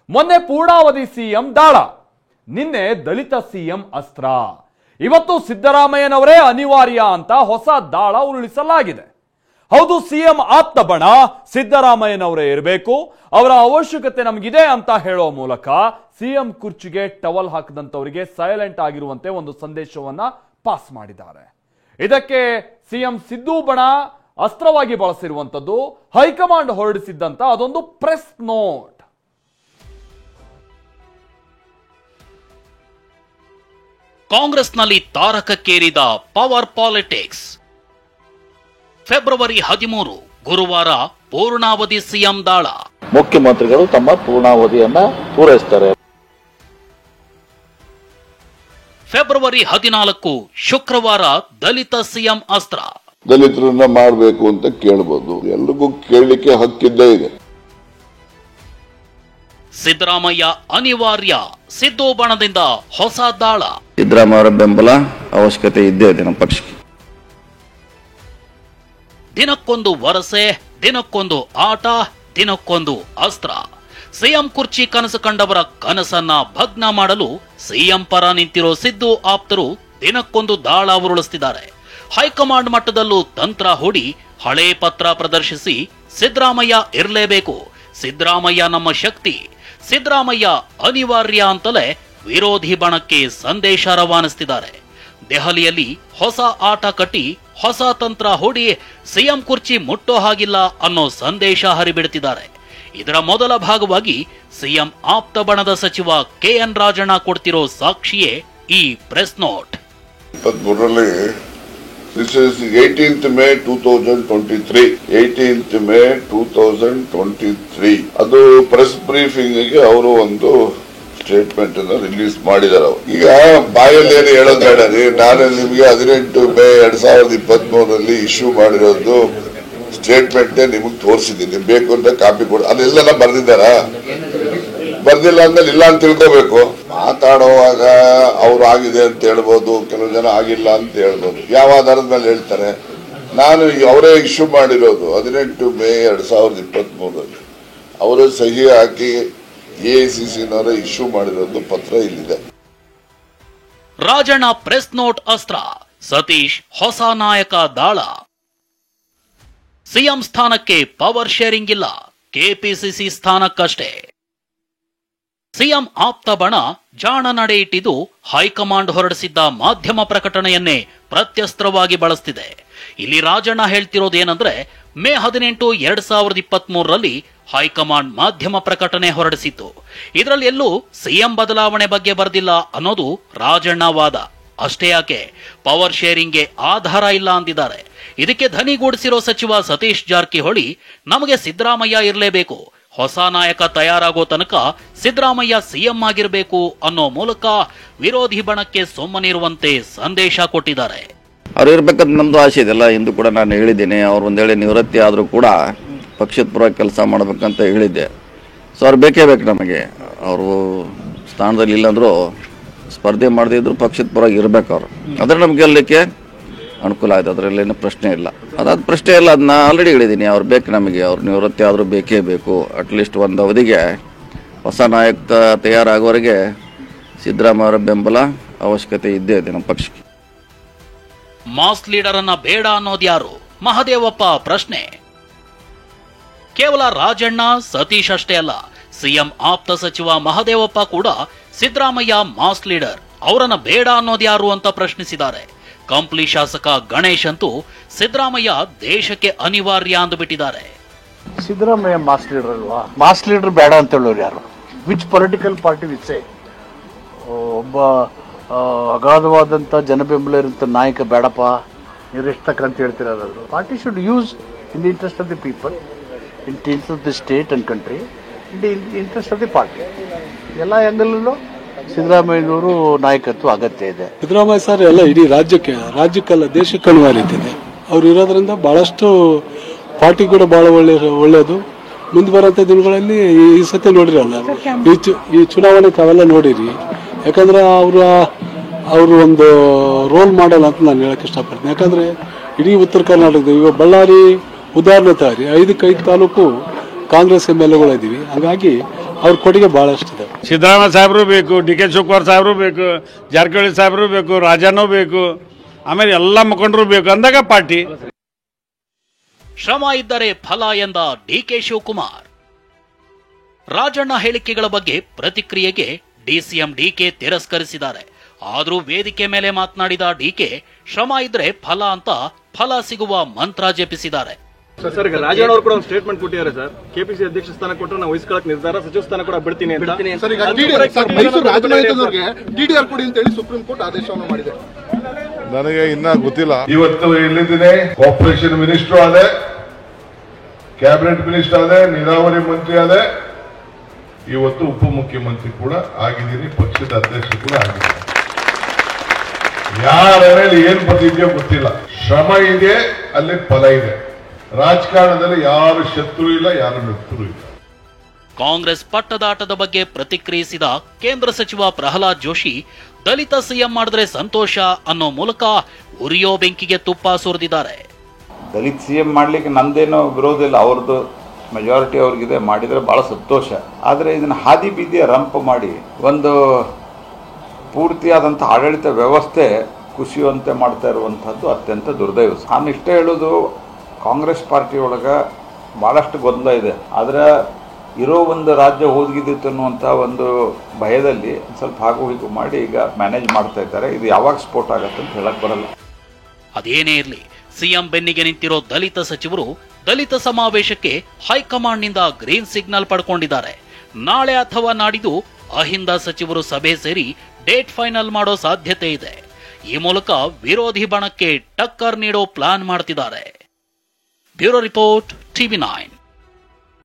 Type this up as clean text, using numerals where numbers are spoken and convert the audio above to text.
ಮೊನ್ನೆ ಪೂರ್ಣಾವಧಿ ಸಿಎಂ ದಾಳ, ನಿನ್ನೆ ದಲಿತ ಸಿಎಂ ಅಸ್ತ್ರ. ಇವತ್ತು ಸಿದ್ದರಾಮಯ್ಯನವರೇ ಅನಿವಾರ್ಯ ಅಂತ ಹೊಸ ದಾಳ ಉರುಳಿಸಲಾಗಿದೆ. ಹೌದು, ಸಿಎಂ ಆಪ್ತ ಬಣ ಸಿದ್ದರಾಮಯ್ಯನವರೇ ಇರಬೇಕು, ಅವರ ಅವಶ್ಯಕತೆ ನಮಗಿದೆ ಅಂತ ಹೇಳೋ ಮೂಲಕ ಸಿಎಂ ಕುರ್ಚಿಗೆ ಟವಲ್ ಹಾಕದಂತವರಿಗೆ ಸೈಲೆಂಟ್ ಆಗಿರುವಂತೆ ಒಂದು ಸಂದೇಶವನ್ನ ಪಾಸ್ ಮಾಡಿದ್ದಾರೆ. ಇದಕ್ಕೆ ಸಿಎಂ ಸಿದ್ದು ಬಣ ಅಸ್ತ್ರವಾಗಿ ಬಳಸಿರುವಂತದ್ದು ಹೈಕಮಾಂಡ್ ಹೊರಡಿಸಿದ್ದಂತ ಅದೊಂದು ಪ್ರೆಸ್ ನೋಟ್. ಕಾಂಗ್ರೆಸ್ನಲ್ಲಿ ತಾರಕಕ್ಕೇರಿದ ಪವರ್ ಪಾಲಿಟಿಕ್ಸ್. ಫೆಬ್ರವರಿ 13 ಗುರುವಾರ ಪೂರ್ಣಾವಧಿ ಸಿಎಂ ದಾಳ. ಮುಖ್ಯಮಂತ್ರಿಗಳು ತಮ್ಮ ಪೂರ್ಣಾವಧಿಯನ್ನ ಪೂರೈಸುತ್ತಾರೆ. ಫೆಬ್ರವರಿ 14 ಶುಕ್ರವಾರ ದಲಿತ ಸಿಎಂ ಅಸ್ತ್ರ. ದಲಿತರನ್ನ ಮಾಡಬೇಕು ಅಂತ ಕೇಳಬಹುದು, ಎಲ್ರಿಗೂ ಕೇಳಲಿಕ್ಕೆ ಹಕ್ಕಿದ್ದೇ ಇದೆ. ಸಿದ್ದರಾಮಯ್ಯ ಅನಿವಾರ್ಯ, ಸಿದ್ದು ಬಣದಿಂದ ಹೊಸ ದಾಳ. ಸಿದ್ದರಾಮಯ್ಯ ಬೆಂಬಲ ಅವಶ್ಯಕತೆ ಇದ್ದೇ ಇದೆ ನಮ್ಮ ಪಕ್ಷಕ್ಕೆ. ದಿನಕ್ಕೊಂದು ವರಸೆ, ದಿನಕ್ಕೊಂದು ಆಟ, ದಿನಕ್ಕೊಂದು ಅಸ್ತ್ರ. ಸಿಎಂ ಕುರ್ಚಿ ಕನಸು ಕಂಡವರ ಕನಸನ್ನ ಭಗ್ನ ಮಾಡಲು ಸಿಎಂ ಪರ ನಿಂತಿರೋ ಸಿದ್ದು ಆಪ್ತರು ದಿನಕ್ಕೊಂದು ದಾಳ ಉರುಳಿಸುತ್ತಿದ್ದಾರೆ. ಹೈಕಮಾಂಡ್ ಮಟ್ಟದಲ್ಲೂ ತಂತ್ರ ಹೂಡಿ ಹಳೆ ಪತ್ರ ಪ್ರದರ್ಶಿಸಿ ಸಿದ್ದರಾಮಯ್ಯ ಇರಲೇಬೇಕು, ಸಿದ್ದರಾಮಯ್ಯ ನಮ್ಮ ಶಕ್ತಿ, ಸಿದ್ದರಾಮಯ್ಯ ಅನಿವಾರ್ಯ ಅಂತಲೇ ವಿರೋಧಿ ಬಣಕ್ಕೆ ಸಂದೇಶ ರವಾನಿಸುತ್ತಿದ್ದಾರೆ. ದೆಹಲಿಯಲ್ಲಿ ಹೊಸ ಆಟ ಕಟ್ಟಿ ಹೊಸ ತಂತ್ರ ಹೂಡಿ ಸಿಎಂ ಕುರ್ಚಿ ಮುಟ್ಟೋ ಹಾಗಿಲ್ಲ ಅನ್ನೋ ಸಂದೇಶ ಹರಿಬಿಡುತ್ತಿದ್ದಾರೆ. ಇದರ ಮೊದಲ ಭಾಗವಾಗಿ ಸಿಎಂ ಆಪ್ತ ಬಣದ ಸಚಿವ ಕೆಎನ್ ರಾಜಣ್ಣ ಕೊಡ್ತಿರೋ ಸಾಕ್ಷಿಯೇ ಈ ಪ್ರೆಸ್ ನೋಟ್. 23ರಲ್ಲಿ This is 18th May 2023. 18th May 2023. ಅದು ಪ್ರೆಸ್ ಬ್ರೀಫಿಂಗ್ ಗೆ ಅವರು ಒಂದು ಸ್ಟೇಟ್ಮೆಂಟ್ ಅನ್ನು ರಿಲೀಸ್ ಮಾಡಿದ್ದಾರೆ. ಈಗ ಬಾಯಲ್ಲಿ ಏನು ಹೇಳೋದು ಬೇಡ ರೀ, ನಾನು ನಿಮಗೆ 18 ಮೇ 2023ರಲ್ಲಿ ಇಶ್ಯೂ ಮಾಡಿರೋದು ಸ್ಟೇಟ್ಮೆಂಟ್ ನಿಮಗೆ ತೋರಿಸಿದ್ದೀನಿ. ಬೇಕು ಅಂತ ಕಾಪಿ ಕೊಡಿ, ಅದೆಲ್ಲ ಬರ್ದಿದ್ದಾರ? ಬರ್ದಿಲ್ಲ ಅಂದ್ಮೇಲೆ ಇಲ್ಲ ಅಂತ ತಿಳ್ಕೋಬೇಕು. ಮಾತಾಡುವಾಗ ಅವ್ರು ಆಗಿದೆ ಅಂತ ಹೇಳ್ಬೋದು, ಕೆಲವು ಜನ ಆಗಿಲ್ಲ ಅಂತ ಹೇಳ್ಬೋದು. ಯಾವ ಆಧಾರದ ಮೇಲೆ ಹೇಳ್ತಾರೆ? ನಾನು ಅವರೇ ಇಶ್ಯೂ ಮಾಡಿರೋದು 18 ಮೇ 2023ರಲ್ಲಿ ಅವರೇ ಸಹಿ ಹಾಕಿ ಎಐಸಿಸಿನವರೇ ಇಶ್ಯೂ ಮಾಡಿರೋದು ಪತ್ರ ಇಲ್ಲಿದೆ. ರಾಜಣ್ಣ ಪ್ರೆಸ್ ನೋಟ್ ಅಸ್ತ್ರ, ಸತೀಶ್ ಹೊಸ ನಾಯಕ ದಾಳ. ಸಿಎಂ ಸ್ಥಾನಕ್ಕೆ ಪವರ್ ಶೇರಿಂಗ್ ಇಲ್ಲ, ಕೆಪಿಸಿಸಿ ಸ್ಥಾನಕ್ಕಷ್ಟೇ. ಸಿಎಂ ಆಪ್ತ ಬಣ ಜಾಣ ನಡೆ ಇಟ್ಟಿದ್ದು ಹೈಕಮಾಂಡ್ ಹೊರಡಿಸಿದ್ದ ಮಾಧ್ಯಮ ಪ್ರಕಟಣೆಯನ್ನೇ ಪ್ರತ್ಯಸ್ತ್ರವಾಗಿ ಬಳಸ್ತಿದೆ. ಇಲ್ಲಿ ರಾಜಣ್ಣ ಹೇಳ್ತಿರೋದೇನೆಂದ್ರೆ, ಮೇ 18, 2023ರಲ್ಲಿ ಹೈಕಮಾಂಡ್ ಮಾಧ್ಯಮ ಪ್ರಕಟಣೆ ಹೊರಡಿಸಿತ್ತು. ಇದರಲ್ಲಿ ಎಲ್ಲೂ ಸಿಎಂ ಬದಲಾವಣೆ ಬಗ್ಗೆ ಬರೆದಿಲ್ಲ ಅನ್ನೋದು ರಾಜಣ್ಣ ವಾದ. ಅಷ್ಟೇ ಯಾಕೆ, ಪವರ್ ಶೇರಿಂಗ್ಗೆ ಆಧಾರ ಇಲ್ಲ ಅಂದಿದ್ದಾರೆ. ಇದಕ್ಕೆ ಧನಿಗೂಡಿಸಿರೋ ಸಚಿವ ಸತೀಶ್ ಜಾರಕಿಹೊಳಿ, ನಮಗೆ ಸಿದ್ದರಾಮಯ್ಯ ಇರಲೇಬೇಕು, ಹೊಸ ನಾಯಕ ತಯಾರಾಗೋ ತನಕ ಸಿದ್ದರಾಮಯ್ಯ ಸಿಎಂ ಆಗಿರಬೇಕು ಅನ್ನೋ ಮೂಲಕ ವಿರೋಧಿ ಬಣಕ್ಕೆ ಸುಮ್ಮನಿರುವಂತೆ ಸಂದೇಶ ಕೊಟ್ಟಿದ್ದಾರೆ. ಅವ್ರು ಇರ್ಬೇಕಂತ ನಮ್ದು ಆಸೆ ಇದೆಲ್ಲ. ಇಂದು ಕೂಡ ನಾನು ಹೇಳಿದ್ದೇನೆ, ಅವ್ರು ಒಂದ್ ವೇಳೆ ನಿವೃತ್ತಿ ಆದ್ರೂ ಕೂಡ ಪಕ್ಷದ ಪರ ಕೆಲಸ ಮಾಡ್ಬೇಕಂತ ಹೇಳಿದ್ದೆ. ಸೊ ಅವ್ರು ಬೇಕೇ ಬೇಕು ನಮಗೆ. ಅವರು ಸ್ಥಾನದಲ್ಲಿ ಇಲ್ಲಾಂದ್ರೂ ಸ್ಪರ್ಧೆ ಮಾಡದಿದ್ರು ಪಕ್ಷದ ಪರವಾಗಿ ಇರ್ಬೇಕು. ಅವರು ಅದ್ರ ನಮ್ಗೆ ಗೆಲ್ಲಲಿಕ್ಕೆ ಅನುಕೂಲ ಆಯ್ತು, ಅದರಲ್ಲೇನು ಪ್ರಶ್ನೆ ಇಲ್ಲ. ಅದಾದ ಪ್ರಶ್ನೆ ಇಲ್ಲ, ಅದನ್ನ ಆಲ್ರೆಡಿ ಹೇಳಿದ್ದೀನಿ. ಅವ್ರು ಬೇಕು ನಮಗೆ, ಅವ್ರು ನಿವೃತ್ತಿ ಆದರೂ ಬೇಕೇ ಬೇಕು. ಅಟ್ಲೀಸ್ಟ್ ಒಂದು ಅವಧಿಗೆ ಹೊಸ ನಾಯಕ ತಯಾರಾಗೋವರೆಗೆ ಸಿದ್ದರಾಮಯ್ಯ ಬೆಂಬಲ ಅವಶ್ಯಕತೆ ಇದ್ದೇ ಇದೆ ನಮ್ಮ ಪಕ್ಷಕ್ಕೆ. ಮಾಸ್ ಲೀಡರ್ ಅನ್ನ ಬೇಡ ಅನ್ನೋದ್ಯಾರು? ಮಹದೇವಪ್ಪ ಪ್ರಶ್ನೆ. ಕೇವಲ ರಾಜಣ್ಣ, ಸತೀಶ್ ಅಷ್ಟೇ ಅಲ್ಲ, ಸಿಎಂ ಆಪ್ತ ಸಚಿವ ಮಹದೇವಪ್ಪ ಕೂಡ ಸಿದ್ದರಾಮಯ್ಯ ಮಾಸ್ ಲೀಡರ್, ಅವರನ್ನ ಬೇಡ ಅನ್ನೋದ್ಯಾರು ಅಂತ ಪ್ರಶ್ನಿಸಿದ್ದಾರೆ. ಕಂಪ್ಲಿ ಶಾಸಕ ಗಣೇಶ್ ಅಂತೂ ಸಿದ್ದರಾಮಯ್ಯ ದೇಶಕ್ಕೆ ಅನಿವಾರ್ಯ ಅಂದುಬಿಟ್ಟಿದ್ದಾರೆ. ಸಿದ್ದರಾಮಯ್ಯ ಮಾಸ್ ಲೀಡರ್ ಅಲ್ವಾ? ಮಾಸ್ ಲೀಡರ್ ಬೇಡ ಅಂತ ಹೇಳೋರು ಯಾರು? ವಿಚ್ ಪೊಲಿಟಿಕಲ್ ಪಾರ್ಟಿ ವಿಚ್ ಒಬ್ಬ ಅಗಾಧವಾದಂಥ ಜನಬೆಂಬಲ ಇರುವಂಥ ನಾಯಕ ಬೇಡಪ್ಪ ನೀವು ಎಷ್ಟು ತಕ್ಕ ಅಂತ ಹೇಳ್ತಿರೋದು? Party should use in the interest of the people, in the interest of the state and country, in the interest of the party. ಎಲ್ಲ ಆ್ಯಂಗಲಲ್ಲೂ ಸಿದ್ದರಾಮಯ್ಯನವರು ನಾಯಕತ್ವ ಅಗತ್ಯ ಇದೆ. ಸಿದ್ದರಾಮಯ್ಯ ಸರ್ ಎಲ್ಲ ಇಡೀ ರಾಜ್ಯಕ್ಕಲ್ಲ ದೇಶಕ್ಕೆ ಅನಿವಾರ್ಯತೆ. ಅವ್ರು ಇರೋದ್ರಿಂದ ಬಹಳಷ್ಟು ಪಾರ್ಟಿ ಕೂಡ ಬಹಳ ಒಳ್ಳೆಯದು. ಮುಂದೆ ಬರೋಂಥ ದಿನಗಳಲ್ಲಿ ಈ ಸತಿ ನೋಡಿರಲ್ಲ, ಈ ಚುನಾವಣೆ ತಾವೆಲ್ಲ ನೋಡಿರಿ. ಯಾಕಂದ್ರೆ ಅವರು ಒಂದು ರೋಲ್ ಮಾಡಲ್ ಅಂತ ನಾನು ಹೇಳಕ್ ಇಷ್ಟಪಡ್ತೀನಿ. ಯಾಕಂದ್ರೆ ಇಡೀ ಉತ್ತರ ಕರ್ನಾಟಕದ ಈಗ ಬಳ್ಳಾರಿ ಉದಾಹರಣೆ ತಯಾರಿ 5 ತಾಲೂಕು ಕಾಂಗ್ರೆಸ್ MLAಗಳಿದ್ದೀವಿ. ಹಾಗಾಗಿ ಅವ್ರ ಕೊಡುಗೆ ಬಹಳಷ್ಟಿದೆ. ಸಿದ್ದರಾಮಯ್ಯ ಸಾಹೇಬರು ಬೇಕು, DK ಶಿವಕುಮಾರ್ ಸಾಹೇಬರು ಬೇಕು, ಜಾರಕಿಹೊಳಿ ಸಾಹೇಬರು ಬೇಕು, ರಾಜನೂ ಬೇಕು, ಆಮೇಲೆ ಎಲ್ಲ ಮುಖಂಡರು ಬೇಕು ಅಂದಾಗ ಪಾರ್ಟಿ. ಶ್ರಮ ಇದ್ದರೆ ಫಲ ಎಂದ DK ಶಿವಕುಮಾರ್. ರಾಜಣ್ಣ ಹೇಳಿಕೆಗಳ ಬಗ್ಗೆ ಪ್ರತಿಕ್ರಿಯೆಗೆ DCM DK ತಿರಸ್ಕರಿಸಿದ್ದಾರೆ. ಆದರೂ ವೇದಿಕೆ ಮೇಲೆ ಮಾತನಾಡಿದ DK ಶ್ರಮ ಇದ್ರೆ ಫಲ ಅಂತ ಫಲ ಸಿಗುವ ಮಂತ್ರ ಜಪಿಸಿದ್ದಾರೆ. ಸರ್, ಈಗ ರಾಜಣ್ಣ ಅವರು ಕೂಡ ಒಂದು ಸ್ಟೇಟ್ಮೆಂಟ್ ಕೊಟ್ಟಿದ್ದಾರೆ ಸರ್. ಕೆಪಿಸಿ ಅಧ್ಯಕ್ಷ ಸ್ಥಾನ ಕೊಟ್ಟರೆ ನಾವು ವಹಿಸ್ಕೊಳ್ಳೋಕೆ ನಿರ್ಧಾರ, ಸಚಿವ ಸ್ಥಾನ ಕೂಡ ಬಿಡ್ತೀನಿ ಅಂತ. ಮೈಸೂರು ರಾಜಮನೆತನದವರಿಗೆ DDR ಕೊಡಿ ಅಂತ ಹೇಳಿ ಸುಪ್ರೀಂ ಕೋರ್ಟ್ ಆದೇಶವನ್ನು ಮಾಡಿದೆ. ನನಗೆ ಇನ್ನ ಗೊತ್ತಿಲ್ಲ. ಇವತ್ತು ಎಲ್ಲಿದ್ದೀನಿ, ಕಾರ್ಪೊರೇಷನ್ ಮಿನಿಸ್ಟರ್ ಆದೆ, ಕ್ಯಾಬಿನೆಟ್ ಮಿನಿಸ್ಟರ್ ಆದೆ, ನೀರಾವರಿ ಮಂತ್ರಿ ಆದೆ, ಇವತ್ತು ಉಪಮುಖ್ಯಮಂತ್ರಿ ಕೂಡ ಆಗಿದ್ದೀನಿ, ಪಕ್ಷದ ಅಧ್ಯಕ್ಷ ಕೂಡ ಆಗಿದ್ದೀನಿ. ಯಾರ ಮೇಲೆ ಏನ್ ಬಂದಿದೆಯೋ ಗೊತ್ತಿಲ್ಲ. ಶ್ರಮ ಇದೆ, ಅಲ್ಲಿ ಫಲ ಇದೆ. ರಾಜಕಾರಣದಲ್ಲಿ ಯಾರು ಶತ್ರು ಇಲ್ಲ, ಯಾರು ಮಿತ್ರರು ಇಲ್ಲ. ಕಾಂಗ್ರೆಸ್ ಪಟ್ಟದಾಟದ ಬಗ್ಗೆ ಪ್ರತಿಕ್ರಿಯಿಸಿದ ಕೇಂದ್ರ ಸಚಿವ ಪ್ರಹ್ಲಾದ್ ಜೋಶಿ ದಲಿತ ಸಿಎಂ ಮಾಡಿದ್ರೆ ಸಂತೋಷ ಅನ್ನೋ ಮೂಲಕ ಉರಿಯೋ ಬೆಂಕಿಗೆ ತುಪ್ಪ ಸುರಿದಿದ್ದಾರೆ. ದಲಿತ ಸಿಎಂ ಮಾಡ್ಲಿಕ್ಕೆ ನಂದೇನೋ ವಿರೋಧ ಇಲ್ಲ, ಅವ್ರದ್ದು ಮೆಜಾರಿಟಿ ಅವ್ರಿಗಿದೆ, ಮಾಡಿದರೆ ಭಾಳ ಸಂತೋಷ. ಆದರೆ ಇದನ್ನು ಹಾದಿ ಬೀದಿಯ ರಂಪ ಮಾಡಿ ಒಂದು ಪೂರ್ತಿಯಾದಂಥ ಆಡಳಿತ ವ್ಯವಸ್ಥೆ ಕುಸಿಯುವಂತೆ ಮಾಡ್ತಾ ಇರುವಂಥದ್ದು ಅತ್ಯಂತ ದುರ್ದೈವ. ನಾನು ಇಷ್ಟೇ ಹೇಳೋದು, ಕಾಂಗ್ರೆಸ್ ಪಾರ್ಟಿ ಒಳಗೆ ಭಾಳಷ್ಟು ಗೊಂದಲ ಇದೆ. ಆದರೆ ಇರೋ ಒಂದು ರಾಜ್ಯ ಹೋಗಿದ್ದಿತ್ತು ಅನ್ನುವಂಥ ಒಂದು ಭಯದಲ್ಲಿ ಸ್ವಲ್ಪ ಹಾಗೂ ಹೀಗೂ ಮಾಡಿ ಈಗ ಮ್ಯಾನೇಜ್ ಮಾಡ್ತಾ ಇದ್ದಾರೆ. ಇದು ಯಾವಾಗ ಸ್ಫೋಟ ಆಗತ್ತೆ ಅಂತ ಹೇಳಕ್ ಬರಲ್ಲ. ಅದೇನೇ ಇರಲಿ, ಸಿಎಂ ಬೆನ್ನಿಗೆ ನಿಂತಿರೋ ದಲಿತ ಸಚಿವರು ದಲಿತ ಸಮಾವೇಶಕ್ಕೆ ಹೈಕಮಾಂಡ್ನಿಂದ ಗ್ರೀನ್ ಸಿಗ್ನಲ್ ಪಡ್ಕೊಂಡಿದ್ದಾರೆ. ನಾಳೆ ಅಥವಾ ನಾಡಿದ್ದು ಅಹಿಂದ ಸಚಿವರು ಸಭೆ ಸೇರಿ ಡೇಟ್ ಫೈನಲ್ ಮಾಡೋ ಸಾಧ್ಯತೆ ಇದೆ. ಈ ಮೂಲಕ ವಿರೋಧಿ ಬಣಕ್ಕೆ ಟಕ್ಕರ್ ನೀಡೋ ಪ್ಲಾನ್ ಮಾಡ್ತಿದ್ದಾರೆ. Bureau report, TV9.